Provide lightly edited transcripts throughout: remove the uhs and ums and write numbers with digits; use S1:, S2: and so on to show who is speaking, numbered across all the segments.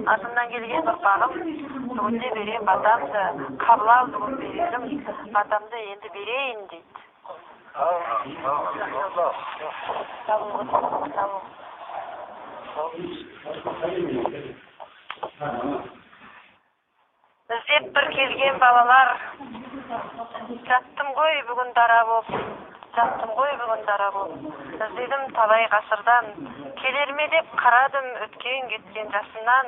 S1: артымнан келген ұрпағым бүгінде берем батамды, қабыл ал бүгін берерім, батамды енді берейін дейді. Іздеп бір келген балалар, жаттым ғой бүгін дара боп, жаттым ғой бүгін дара боп. Іздедім талай ғасырдан, келер ме деп қарадым өткен кеткен жасымнан.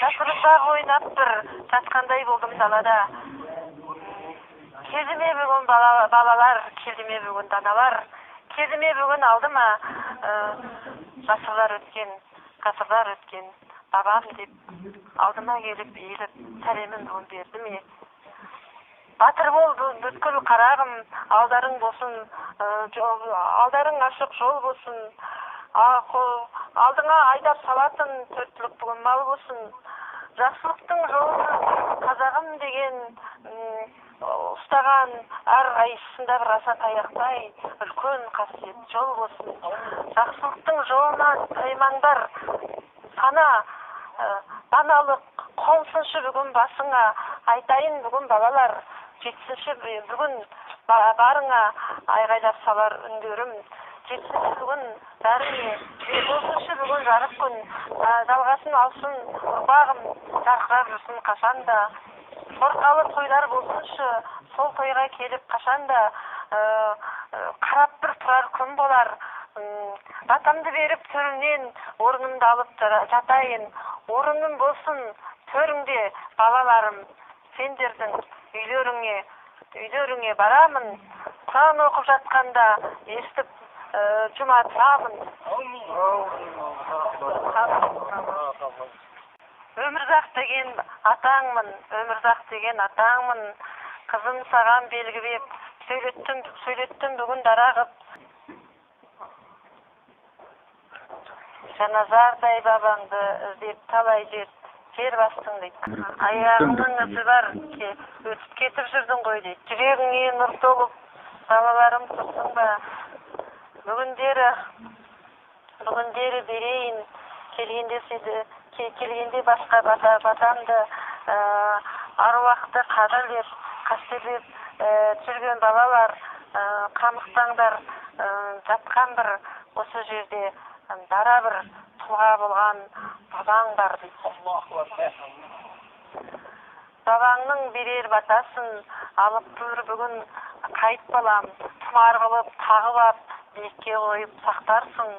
S1: Жасырсақ ойнап бір жатқандай болдым далада. Келді ме бүгін балалар, келді ме бүгін даналар, келді ме бүгін алдыма ғасырлар өткен бабам деп алдыма келіп иіліп сәлемін бүгін берді ме? Батыр болды бүткіл қарағым, алдарың болсын, алдарың ашық жол болсын, алдыңа айдап салатын төрттілік бүгін мал болсын. Жақсылықтың жолын қазағым деген ұстаған әр қайсысында бір аса таяқтай үлкен қасиет жол болсын. Жақсылықтың жолынан таймаңдар, сана даналық қонсыншы бүгін басыңа, айтайын бүгін балалар, жетсінші бүгін барыңа айғайлап салар үндерім. Жетсінші бүгін бәріне, болсыншы бүгін жарық күн, жалғасын алсын ұрпағым, жарқырап жүрсін қашанда. Торқалы тойлар болсыншы, сол тойға келіп қашанда, қарап бір тұрар күн болар. Батамды беріп төріңнен орнымды алып жатайын, орыным болсын төріңде балаларым, сендердің үйлеріңе барамын, Құран оқып жатқанда естіп жұма тұрамын. Өмірзақ деген атаңмын, қызым саған белгілеп, сөйлеттім бүгін дарағып. Жаназардай бабаңды іздеп талай жер бастың дейді. Аяғыңның ізі бар, өтіп кетіп жүрдің ғой дейді. Жүрегіңе нұр толып, балаларым тұрсың ба? Бүгіндері берейін, келгенде басқа батамды, аруақты қадірлеп, қастерлеп жүрген балалар, қамықтаңдар, жатқан бір осы жерде дара бір тұлға болған бабаң бар дейді. Бабаңның берер батасын алып тұр бүгін қайт балам, тұмар қылып тағып ап, биікке қойып сақтарсың.